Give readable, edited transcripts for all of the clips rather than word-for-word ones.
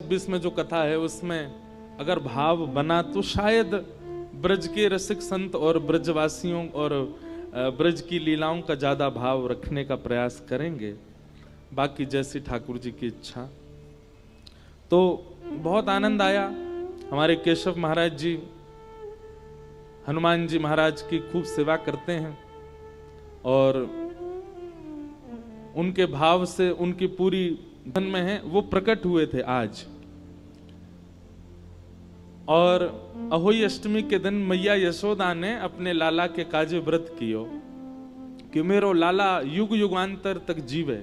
26 में जो कथा है उसमें अगर भाव बना तो शायद ब्रज के रसिक संत और ब्रजवासियों और ब्रज की लीलाओं का ज्यादा भाव रखने का प्रयास करेंगे, बाकी जैसी ठाकुर जी की इच्छा। तो बहुत आनंद आया। हमारे केशव महाराज जी हनुमान जी महाराज की खूब सेवा करते हैं और उनके भाव से उनकी पूरी धन में है वो प्रकट हुए थे आज। और अहोई अष्टमी के दिन मैया यशोदा ने अपने लाला के काजे व्रत कियो कि मेरो लाला युग युगांतर तक जीवे।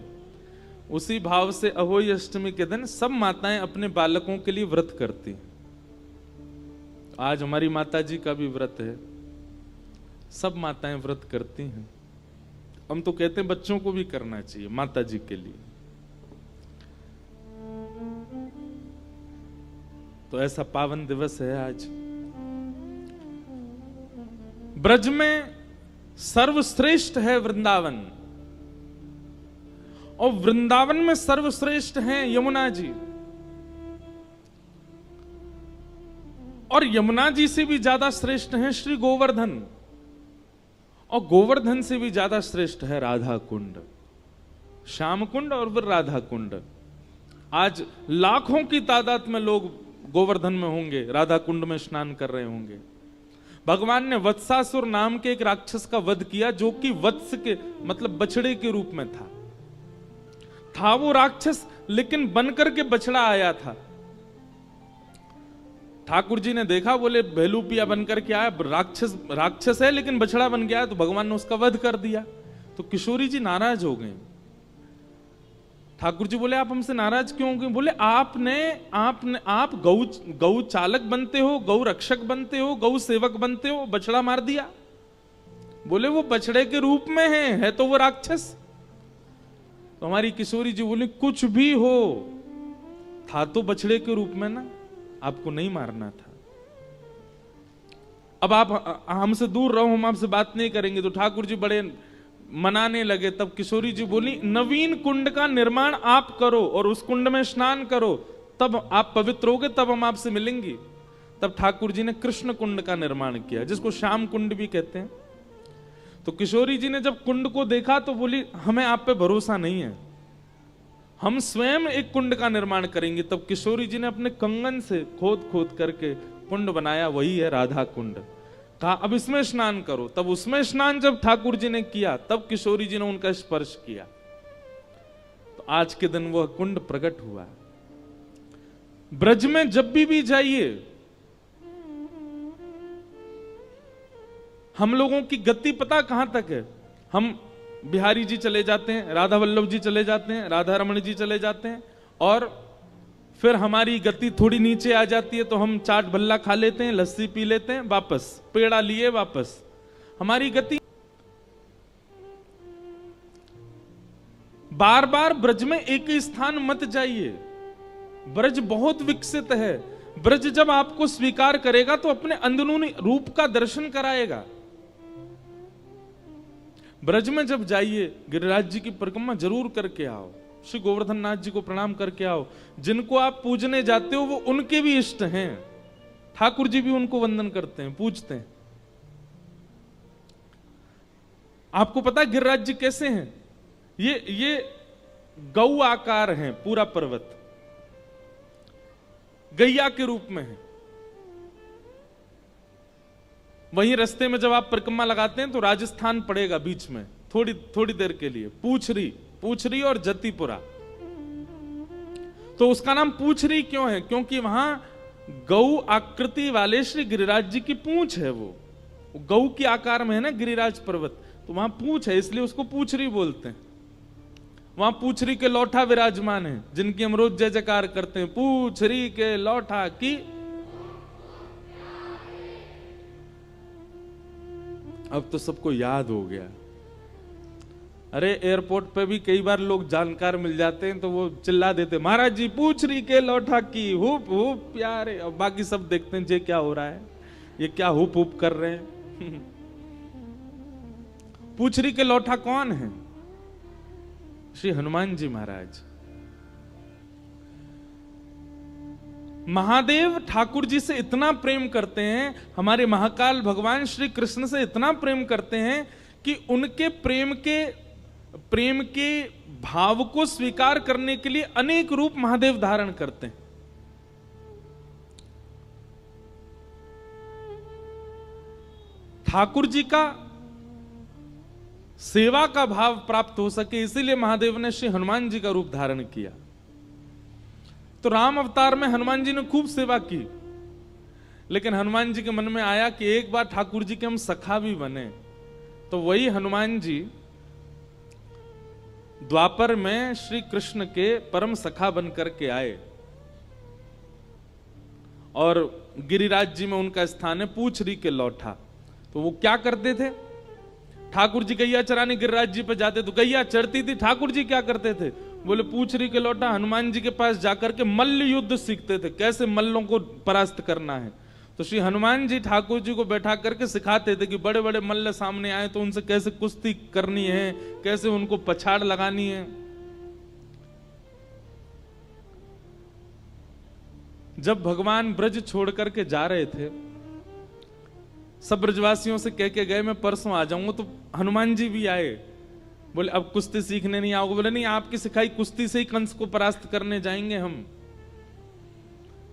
उसी भाव से अहोई अष्टमी के दिन सब माताएं अपने बालकों के लिए व्रत करती। आज हमारी माता जी का भी व्रत है, सब माताएं व्रत करती हैं। हम तो कहते हैं बच्चों को भी करना चाहिए माता जी के लिए। तो ऐसा पावन दिवस है आज। ब्रज में सर्वश्रेष्ठ है वृंदावन और वृंदावन में सर्वश्रेष्ठ हैं यमुना जी। और यमुना जी से भी ज्यादा श्रेष्ठ हैं श्री गोवर्धन और गोवर्धन से भी ज्यादा श्रेष्ठ है राधा कुंड, श्याम कुंड और फिर राधा कुंड। आज लाखों की तादाद में लोग गोवर्धन में होंगे, राधा कुंड में स्नान कर रहे होंगे। भगवान ने वत्सासुर नाम के एक राक्षस का वध किया जो कि वत्स के मतलब बछड़े के रूप में था वो राक्षस, लेकिन बनकर के बछड़ा आया था। ठाकुर जी ने देखा, बोले भेलूपिया बनकर के आया, राक्षस है लेकिन बछड़ा बन गया, तो भगवान ने उसका वध कर दिया। तो किशोरी जी नाराज हो गए। ठाकुर जी बोले आप हमसे नाराज क्यों हो गए? बोले आप गौ चालक बनते हो, गौ रक्षक बनते हो, गौ सेवक बनते हो, बछड़ा मार दिया। बोले वो बछड़े के रूप में है तो वो राक्षस। तो हमारी किशोरी जी बोली कुछ भी हो, था तो बछड़े के रूप में ना, आपको नहीं मारना था। अब आप हमसे दूर रहो, हम आपसे बात नहीं करेंगे। तो ठाकुर जी बड़े मनाने लगे। तब किशोरी जी बोली नवीन कुंड का निर्माण आप करो और उस कुंड में स्नान करो, तब आप पवित्र होगे, तब हम आपसे मिलेंगी। तब ठाकुर जी ने कृष्ण कुंड का निर्माण किया, जिसको श्याम कुंड भी कहते हैं। तो किशोरी जी ने जब कुंड को देखा तो बोली हमें आप पे भरोसा नहीं है, हम स्वयं एक कुंड का निर्माण करेंगे। तब किशोरी जी ने अपने कंगन से खोद खोद करके कुंड बनाया, वही है राधा कुंड। कहा अब इसमें स्नान करो। तब उसमें स्नान जब ठाकुर जी ने किया तब किशोरी जी ने उनका स्पर्श किया। तो आज के दिन वह कुंड प्रकट हुआ। ब्रज में जब भी जाइए, हम लोगों की गति पता कहां तक है? हम बिहारी जी चले जाते हैं, राधा वल्लभ जी चले जाते हैं, राधा रमण जी चले जाते हैं, और फिर हमारी गति थोड़ी नीचे आ जाती है तो हम चाट भल्ला खा लेते हैं, लस्सी पी लेते हैं, वापस पेड़ा लिए वापस। हमारी गति बार बार ब्रज में एक ही स्थान मत जाइए। ब्रज बहुत विकसित है। ब्रज जब आपको स्वीकार करेगा तो अपने अंदरूनी रूप का दर्शन कराएगा। ब्रज में जब जाइए गिरिराज जी की परिक्रमा जरूर करके आओ, श्री गोवर्धन नाथ जी को प्रणाम करके आओ। जिनको आप पूजने जाते हो वो उनके भी इष्ट हैं, ठाकुर जी भी उनको वंदन करते हैं, पूजते हैं। आपको पता है गिरिराज जी कैसे हैं? ये गौ आकार हैं, पूरा पर्वत गैया के रूप में है। वहीं रास्ते में जब आप परिक्रमा लगाते हैं तो राजस्थान पड़ेगा बीच में थोड़ी देर के लिए, पूछरी और जतीपुरा। तो उसका नाम पूछरी क्यों है? क्योंकि वहां गौ आकृति वाले श्री गिरिराज जी की पूंछ है। वो गौ की आकार में है ना गिरिराज पर्वत, तो वहां पूंछ है, इसलिए उसको पूछरी बोलते हैं। वहां पूछरी के लौठा विराजमान है, जिनकी हम रोज जय जयकार करते हैं, पूछरी के लौठा की। अब तो सबको याद हो गया। अरे एयरपोर्ट पे भी कई बार लोग जानकार मिल जाते हैं तो वो चिल्ला देते महाराज जी पूछरी के लौठा की हुप हुप प्यारे। और बाकी सब देखते हैं ये क्या हो रहा है, ये क्या हुप हुप कर रहे हैं। पूछरी के लौठा कौन है? श्री हनुमान जी महाराज। महादेव ठाकुर जी से इतना प्रेम करते हैं, हमारे महाकाल भगवान श्री कृष्ण से इतना प्रेम करते हैं कि उनके प्रेम के भाव को स्वीकार करने के लिए अनेक रूप महादेव धारण करते हैं। ठाकुर जी का सेवा का भाव प्राप्त हो सके, इसीलिए महादेव ने श्री हनुमान जी का रूप धारण किया। तो राम अवतार में हनुमान जी ने खूब सेवा की, लेकिन हनुमान जी के मन में आया कि एक बार ठाकुर जी के हम सखा भी बने। तो वही हनुमान जी द्वापर में श्री कृष्ण के परम सखा बन करके आए, और गिरिराज जी में उनका स्थान है, पूछरी के लौठा। तो वो क्या करते थे, ठाकुर जी गैया चराने गिरिराज जी पे जाते तो गैया चढ़ती थी, ठाकुर जी क्या करते थे, बोले पूछरी के लौटा हनुमान जी के पास जाकर के मल्ल युद्ध सीखते थे, कैसे मल्लों को परास्त करना है। तो श्री हनुमान जी ठाकुर जी को बैठा करके सिखाते थे कि बड़े बड़े मल्ल सामने आए तो उनसे कैसे कुश्ती करनी है, कैसे उनको पछाड़ लगानी है। जब भगवान ब्रज छोड़ करके जा रहे थे, सब ब्रजवासियों से कह के गए मैं परसों आ जाऊंगा, तो हनुमान जी भी आए, बोले अब कुश्ती सीखने नहीं आओगे, बोले नहीं आपकी सिखाई कुश्ती से ही कंस को परास्त करने जाएंगे हम।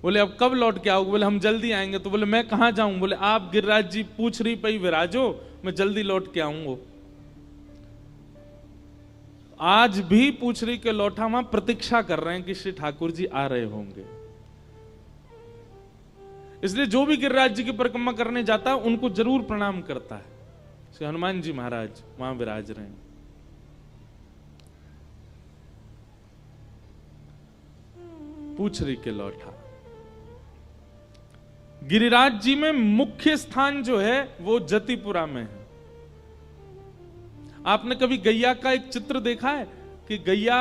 बोले अब कब लौट के आओगे, बोले हम जल्दी आएंगे। तो बोले मैं कहां जाऊं, बोले आप गिरिराज जी पूछरी पे ही विराजो, मैं जल्दी लौट के आऊंगा। आज भी पूछरी के लौठा वहां प्रतीक्षा कर रहे हैं कि श्री ठाकुर जी आ रहे होंगे। इसलिए जो भी गिरिराज जी की परिक्रमा करने जाता है उनको जरूर प्रणाम करता है। श्री हनुमान जी महाराज वहां विराज रहे हैं। पूछरी के लौठा गिरिराज जी में मुख्य स्थान जो है वो जतिपुरा में है। आपने कभी गैया का एक चित्र देखा है कि गैया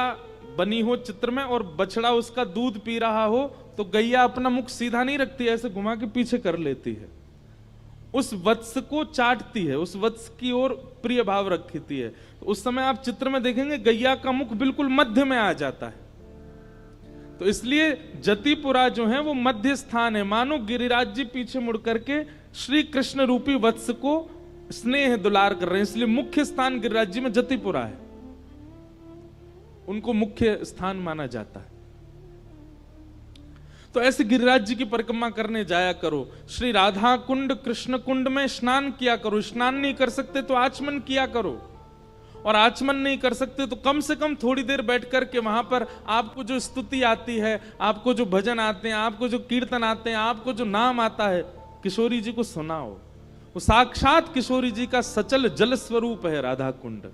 बनी हो चित्र में और बछड़ा उसका दूध पी रहा हो, तो गैया अपना मुख सीधा नहीं रखती, ऐसे घुमा के पीछे कर लेती है, उस वत्स को चाटती है, उस वत्स की ओर प्रिय भाव रखती है। तो उस समय आप चित्र में देखेंगे गैया का मुख बिल्कुल मध्य में आ जाता है। तो इसलिए जतिपुरा जो है वो मध्य स्थान है, मानो गिरिराज जी पीछे मुड़ करके श्री कृष्ण रूपी वत्स को स्नेह दुलार कर रहे हैं, इसलिए मुख्य स्थान गिरिराज जी में जतिपुरा है, उनको मुख्य स्थान माना जाता है। तो ऐसे गिरिराज जी की परिक्रमा करने जाया करो, श्री राधा कुंड कृष्ण कुंड में स्नान किया करो। स्नान नहीं कर सकते तो आचमन किया करो, और आचमन नहीं कर सकते तो कम से कम थोड़ी देर बैठ करके वहां पर आपको जो स्तुति आती है, आपको जो भजन आते हैं, आपको जो कीर्तन आते हैं, आपको जो नाम आता है, किशोरी जी को सुनाओ। वो साक्षात किशोरी जी का सचल जल स्वरूप है राधा कुंड।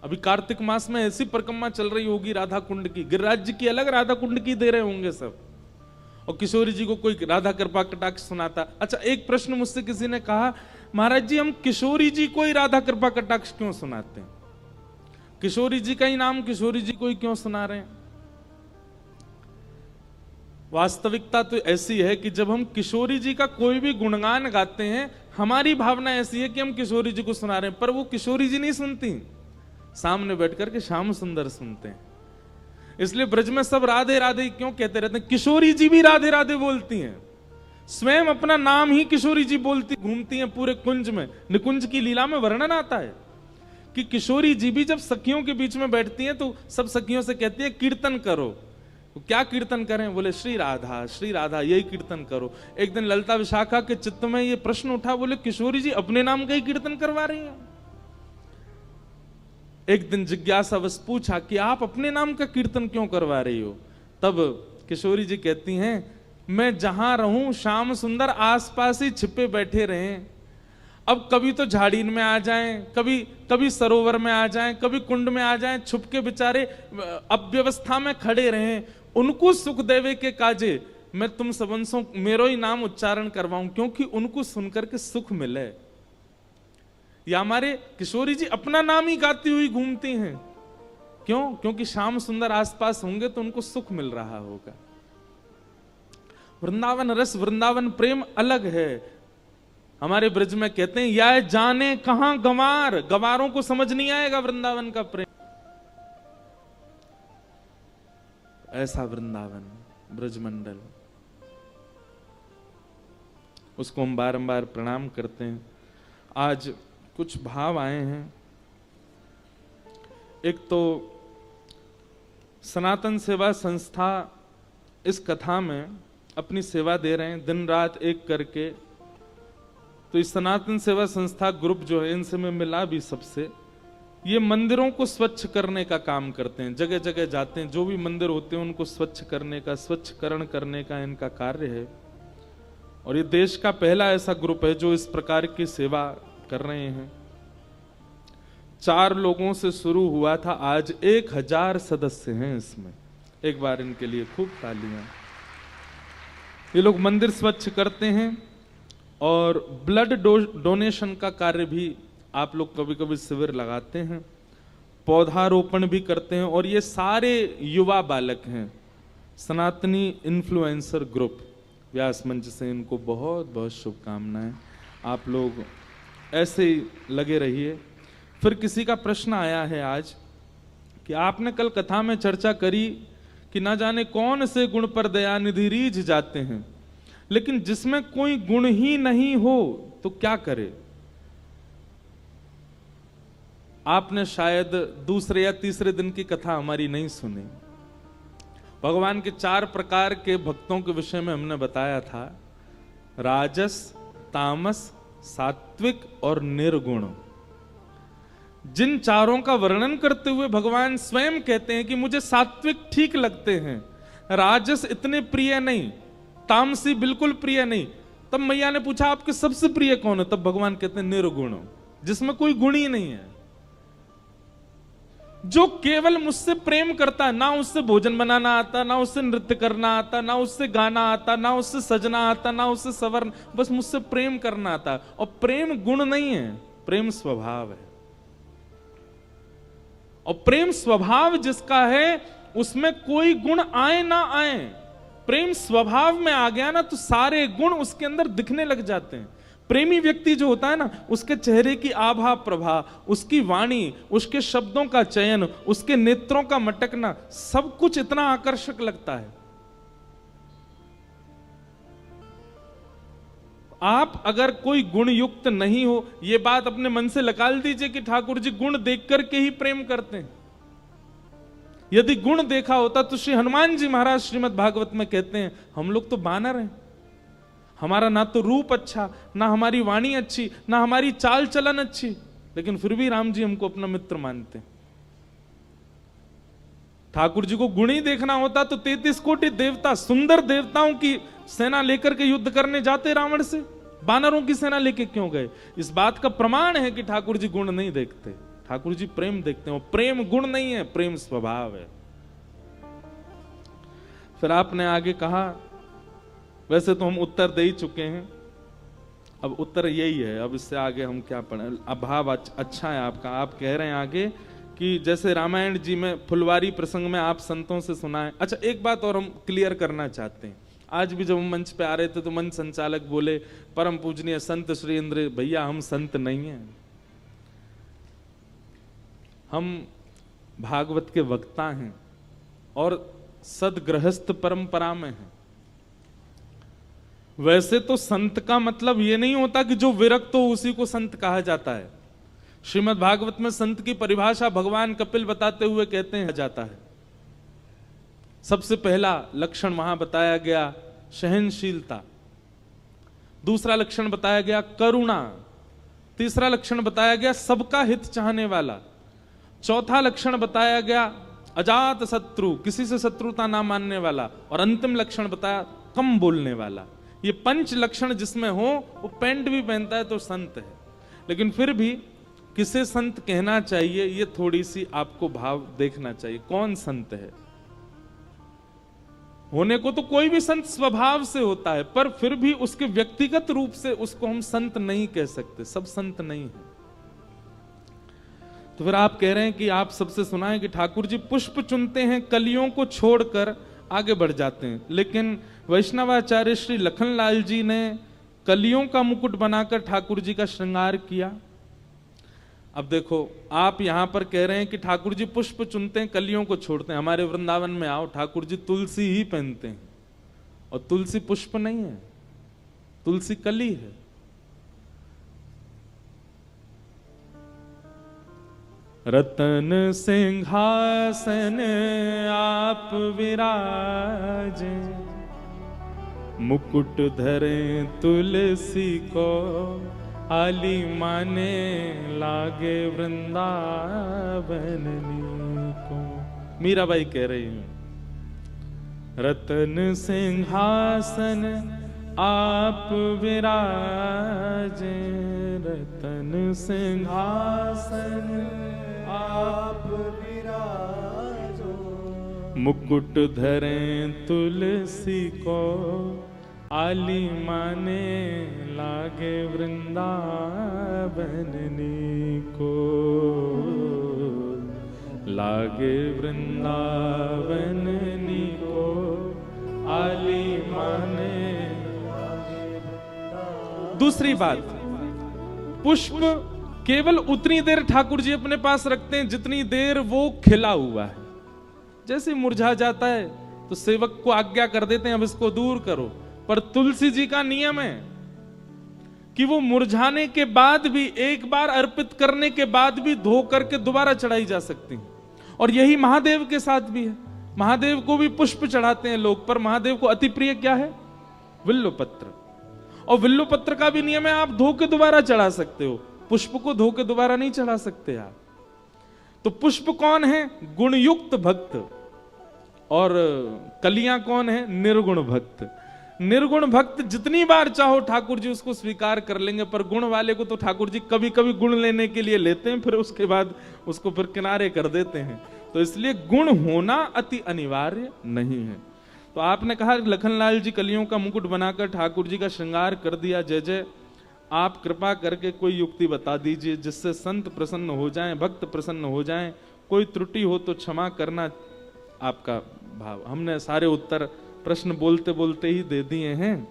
अभी कार्तिक मास में ऐसी परिक्रमा चल रही होगी राधा कुंड की, गिरिराज जी की अलग, राधा कुंड की दे रहे होंगे सब, और किशोरी जी को कोई राधा कृपा कटाक्ष सुनाता। अच्छा, एक प्रश्न मुझसे किसी ने कहा, महाराज जी हम किशोरी जी को ही राधा कृपा कटाक्ष क्यों सुनाते हैं, किशोरी जी का ही नाम किशोरी जी को ही क्यों सुना रहे हैं? वास्तविकता तो ऐसी है कि जब हम किशोरी जी का कोई भी गुणगान गाते हैं, हमारी भावना ऐसी है कि हम किशोरी जी को सुना रहे हैं, पर वो किशोरी जी नहीं सुनती, सामने बैठकर के श्याम सुंदर सुनते हैं। इसलिए ब्रज में सब राधे राधे क्यों कहते रहते हैं, किशोरी जी भी राधे राधे बोलती हैं, स्वयं अपना नाम ही किशोरी जी बोलती घूमती हैं पूरे कुंज में। निकुंज की लीला में वर्णन आता है कि किशोरी जी भी जब सखियों के बीच में बैठती हैं तो सब सखियों से कहती है कीर्तन करो। तो क्या कीर्तन करें, बोले श्री राधा यही कीर्तन करो। एक दिन ललिता विशाखा के चित्त में ये प्रश्न उठा, बोले किशोरी जी अपने नाम का ही कीर्तन करवा रही हैं। एक दिन जिज्ञासा बस पूछा कि आप अपने नाम का कीर्तन क्यों करवा रही हो? तब किशोरी जी कहती हैं, मैं जहां रहूं श्याम सुंदर आसपास ही छिपे बैठे रहें। अब कभी तो झाड़ीन में आ जाएं, कभी सरोवर में आ जाएं, कभी कुंड में आ जाएं, छुप के बेचारे अव्यवस्था में खड़े रहें, उनको सुख देवे के काजे मैं तुम सबंसों मेरो ही नाम उच्चारण करवाऊं, क्योंकि उनको सुनकर के सुख मिले। या हमारे किशोरी जी अपना नाम ही गाती हुई घूमती हैं, क्यों? क्योंकि श्याम सुंदर आसपास होंगे तो उनको सुख मिल रहा होगा। वृंदावन रस, वृंदावन प्रेम अलग है। हमारे ब्रज में कहते हैं, या जाने कहां गंवार, गंवारों को समझ नहीं आएगा वृंदावन का प्रेम। ऐसा वृंदावन ब्रजमंडल, उसको हम बारंबार प्रणाम करते हैं। आज कुछ भाव आए हैं। एक तो सनातन सेवा संस्था इस कथा में अपनी सेवा दे रहे हैं दिन रात एक करके। तो इस सनातन सेवा संस्था ग्रुप जो है, इनसे मैं मिला भी सबसे, ये मंदिरों को स्वच्छ करने का काम करते हैं। जगह जगह जाते हैं, जो भी मंदिर होते हैं उनको स्वच्छ करने का, स्वच्छकरण करने का इनका कार्य है। और ये देश का पहला ऐसा ग्रुप है जो इस प्रकार की सेवा कर रहे हैं। 4 लोगों से शुरू हुआ था, आज 1000 सदस्य हैं इसमें। एक बार इनके लिए खूब तालियां। ये लोग मंदिर स्वच्छ करते हैं और ब्लड डोनेशन का कार्य भी आप लोग कभी कभी शिविर लगाते हैं, पौधारोपण भी करते हैं। और ये सारे युवा बालक हैं, सनातनी इन्फ्लुएंसर ग्रुप। व्यास मंच से इनको बहुत बहुत शुभकामनाएं। आप लोग ऐसे ही लगे रहिए। फिर किसी का प्रश्न आया है आज कि आपने कल कथा में चर्चा करी कि ना जाने कौन से गुण पर दयानिधि रीझ जाते हैं, लेकिन जिसमें कोई गुण ही नहीं हो तो क्या करे। आपने शायद दूसरे या तीसरे दिन की कथा हमारी नहीं सुनी। भगवान के 4 प्रकार के भक्तों के विषय में हमने बताया था, राजस, तामस, सात्विक और निर्गुण। जिन चारों का वर्णन करते हुए भगवान स्वयं कहते हैं कि मुझे सात्विक ठीक लगते हैं, राजस इतने प्रिय नहीं, तामसी बिल्कुल प्रिय नहीं। तब मैया ने पूछा आपके सबसे प्रिय कौन है? तब भगवान कहते हैं निर्गुण, जिसमें कोई गुण ही नहीं है, जो केवल मुझसे प्रेम करता है। ना उससे भोजन बनाना आता, ना उससे नृत्य करना आता, ना उससे गाना आता, ना उससे सजना आता, ना उससे सवर्ण, बस मुझसे प्रेम करना आता। और प्रेम गुण नहीं है, प्रेम स्वभाव है। और प्रेम स्वभाव जिसका है उसमें कोई गुण आए ना आए, प्रेम स्वभाव में आ गया ना तो सारे गुण उसके अंदर दिखने लग जाते हैं। प्रेमी व्यक्ति जो होता है ना, उसके चेहरे की आभा प्रभा, उसकी वाणी, उसके शब्दों का चयन, उसके नेत्रों का मटकना, सब कुछ इतना आकर्षक लगता है। आप अगर कोई गुण युक्त नहीं हो, यह बात अपने मन से निकाल दीजिए कि ठाकुर जी गुण देख करके ही प्रेम करते हैं। यदि गुण देखा होता तो श्री हनुमान जी महाराज श्रीमद् भागवत में कहते हैं, हम लोग तो बानर हैं, हमारा ना तो रूप अच्छा, ना हमारी वाणी अच्छी, ना हमारी चाल चलन अच्छी, लेकिन फिर भी राम जी हमको अपना मित्र मानते हैं। ठाकुर जी को गुण ही देखना होता तो 33 कोटि देवता, सुंदर देवताओं की सेना लेकर के युद्ध करने जाते रावण से, बानरों की सेना लेके क्यों गए? इस बात का प्रमाण है कि ठाकुर जी गुण नहीं देखते, ठाकुर जी प्रेम देखते हैं। प्रेम गुण नहीं है, प्रेम स्वभाव है। फिर आपने आगे कहा, वैसे तो हम उत्तर दे ही चुके हैं, अब उत्तर यही है, अब इससे आगे हम क्या पढ़े। अब भाव अच्छा है आपका। आप कह रहे हैं आगे कि जैसे रामायण जी में फुलवारी प्रसंग में आप संतों से सुनाए। अच्छा, एक बात और हम क्लियर करना चाहते हैं। आज भी जब हम मंच पे आ रहे थे तो मंच संचालक बोले, परम पूजनीय संत श्री इंद्र, भैया हम संत नहीं हैं, हम भागवत के वक्ता हैं और सदगृहस्थ परंपरा में हैं। वैसे तो संत का मतलब यह नहीं होता कि जो विरक्त हो उसी को संत कहा जाता है। श्रीमद् भागवत में संत की परिभाषा भगवान कपिल बताते हुए कहते हैं जाता है, सबसे पहला लक्षण वहां बताया गया सहनशीलता, दूसरा लक्षण बताया गया करुणा, तीसरा लक्षण बताया गया सबका हित चाहने वाला, चौथा लक्षण बताया गया अजात शत्रु, किसी से शत्रुता ना मानने वाला, और अंतिम लक्षण बताया कम बोलने वाला। ये 5 लक्षण जिसमें हो वो पैंट भी पहनता है तो संत है। लेकिन फिर भी किसे संत कहना चाहिए ये थोड़ी सी आपको भाव देखना चाहिए, कौन संत है। होने को तो कोई भी संत स्वभाव से होता है, पर फिर भी उसके व्यक्तिगत रूप से उसको हम संत नहीं कह सकते, सब संत नहीं है। तो फिर आप कह रहे हैं कि आप सबसे सुना है कि ठाकुर जी पुष्प चुनते हैं, कलियों को छोड़कर आगे बढ़ जाते हैं, लेकिन वैष्णवाचार्य श्री लखनलाल जी ने कलियों का मुकुट बनाकर ठाकुर जी का श्रृंगार किया। अब देखो, आप यहां पर कह रहे हैं कि ठाकुर जी पुष्प चुनते हैं, कलियों को छोड़ते हैं। हमारे वृंदावन में आओ, ठाकुर जी तुलसी ही पहनते हैं, और तुलसी पुष्प नहीं है, तुलसी कली है। रतन सिंहासन आप विराजे, मुकुट धरे तुलसी को, आली माने लागे वृंदावन को। मीराबाई कह रही है, रतन सिंहासन आप विराजे, रतन सिंहासन आप विराजो, मुकुट धरें तुलसी को, आली माने लागे वृंदावन को, लागे वृंदावन को, आली माने। दूसरी बात, पुष्प केवल उतनी देर ठाकुर जी अपने पास रखते हैं जितनी देर वो खिला हुआ है। जैसे मुरझा जाता है तो सेवक को आज्ञा कर देते हैं अब इसको दूर करो, पर तुलसी जी का नियम है कि वो मुरझाने के बाद भी, एक बार अर्पित करने के बाद भी धो करके दोबारा चढ़ाई जा सकती है। और यही महादेव के साथ भी है। महादेव को भी पुष्प चढ़ाते हैं लोग, पर महादेव को अति प्रिय क्या है? विल्व पत्र। और विल्व पत्र का भी नियम है, आप धो के दोबारा चढ़ा सकते हो, पुष्प को धो के दोबारा नहीं चढ़ा सकते आप। तो पुष्प कौन है? गुणयुक्त भक्त। और कलियां कौन है? निर्गुण भक्त। निर्गुण भक्त जितनी बार चाहो ठाकुर जी उसको स्वीकार कर लेंगे, पर गुण वाले को तो ठाकुर जी कभी कभी गुण लेने के लिए लेते हैं, फिर उसके बाद उसको फिर किनारे कर देते हैं। तो इसलिए गुण होना अति अनिवार्य नहीं है। तो आपने कहा लखनलाल जी कलियों का मुकुट बनाकर ठाकुर जी का श्रृंगार कर दिया, जय जय। आप कृपा करके कोई युक्ति बता दीजिए जिससे संत प्रसन्न हो जाएं, भक्त प्रसन्न हो जाएं। कोई त्रुटि हो तो क्षमा करना, आपका भाव। हमने सारे उत्तर प्रश्न बोलते बोलते ही दे दिए हैं,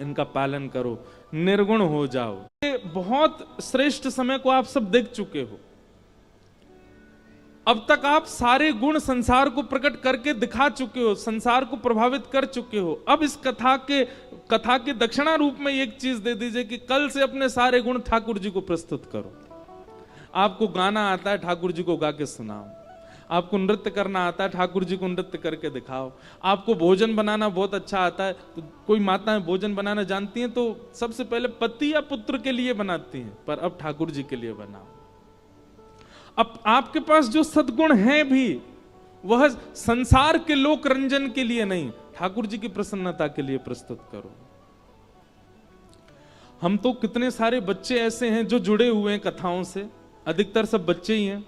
इनका पालन करो, निर्गुण हो जाओ। बहुत श्रेष्ठ समय को आप सब देख चुके हो। अब तक आप सारे गुण संसार को प्रकट करके दिखा चुके हो, संसार को प्रभावित कर चुके हो। अब इस कथा के दक्षिणा रूप में एक चीज दे दीजिए कि कल से अपने सारे गुण ठाकुर जी को प्रस्तुत करो। आपको गाना आता है, ठाकुर जी को गा के सुनाओ। आपको नृत्य करना आता है, ठाकुर जी को नृत्य करके दिखाओ। आपको भोजन बनाना बहुत अच्छा आता है, तो कोई माताएं भोजन बनाना जानती हैं तो सबसे पहले पति या पुत्र के लिए बनाती हैं, पर अब ठाकुर जी के लिए बनाओ। अब आपके पास जो सद्गुण हैं भी, वह संसार के लोक रंजन के लिए नहीं, ठाकुर जी की प्रसन्नता के लिए प्रस्तुत करो। हम तो कितने सारे बच्चे ऐसे हैं जो जुड़े हुए हैं कथाओं से, अधिकतर सब बच्चे ही हैं।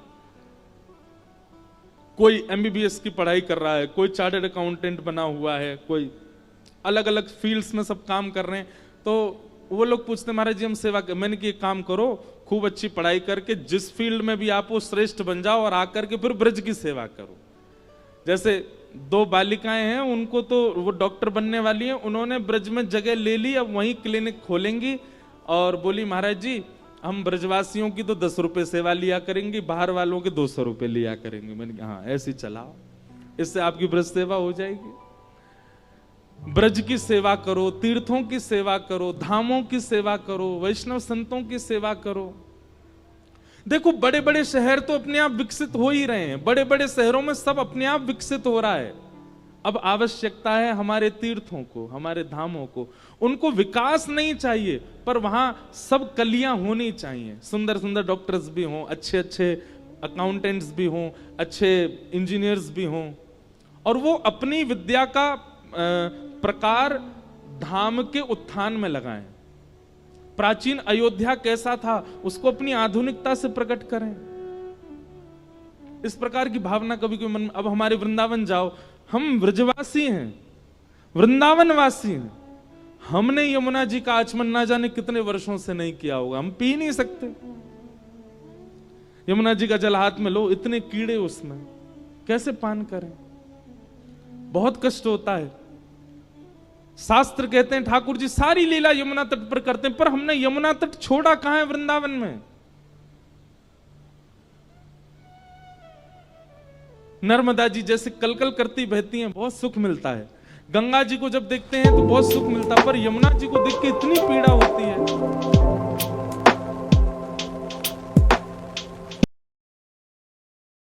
कोई एमबीबीएस की पढ़ाई कर रहा है, कोई चार्टर्ड अकाउंटेंट बना हुआ है, कोई अलग अलग फील्ड्स में सब काम कर रहे हैं। तो वो लोग पूछते महाराज जी हम सेवा कर, मैंने कि एक काम करो, खूब अच्छी पढ़ाई करके जिस फील्ड में भी आप वो श्रेष्ठ बन जाओ और आकर के फिर ब्रज की सेवा करो। जैसे 2 बालिकाएं हैं, उनको तो वो डॉक्टर बनने वाली हैं, उन्होंने ब्रज में जगह ले ली, अब वहीं क्लिनिक खोलेंगी। और बोली महाराज जी हम ब्रजवासियों की तो 10 रुपए सेवा लिया करेंगी, बाहर वालों के 200 रुपए लिया करेंगे। मैंने कहा हाँ ऐसे चलाओ, इससे आपकी ब्रज सेवा हो जाएगी। ब्रज की सेवा करो, तीर्थों की सेवा करो, धामों की सेवा करो, वैष्णव संतों की सेवा करो। देखो बड़े बड़े शहर तो अपने आप विकसित हो ही रहे हैं, बड़े बड़े शहरों में सब अपने आप विकसित हो रहा है। अब आवश्यकता है हमारे तीर्थों को, हमारे धामों को, उनको विकास नहीं चाहिए, पर वहां सब कलियां होनी चाहिए। सुंदर सुंदर डॉक्टर्स भी हों, अच्छे अच्छे अकाउंटेंट्स भी हों, अच्छे इंजीनियर्स भी हों, और वो अपनी विद्या का प्रकार धाम के उत्थान में लगाएं। प्राचीन अयोध्या कैसा था उसको अपनी आधुनिकता से प्रकट करें। इस प्रकार की भावना कभी कोई मन में। अब हमारे वृंदावन जाओ, हम ब्रजवासी हैं, वृंदावनवासी हैं, हमने यमुना जी का आचमन ना जाने कितने वर्षों से नहीं किया होगा, हम पी नहीं सकते। यमुना जी का जल हाथ में लो, इतने कीड़े उसमें, कैसे पान करें? बहुत कष्ट होता है। शास्त्र कहते हैं ठाकुर जी सारी लीला यमुना तट पर करते हैं, पर हमने यमुना तट छोड़ा कहां है वृंदावन में? नर्मदा जी जैसे कलकल करती बहती हैं, बहुत सुख मिलता है। गंगा जी को जब देखते हैं तो बहुत सुख मिलता है, पर यमुना जी को देख के इतनी पीड़ा होती है।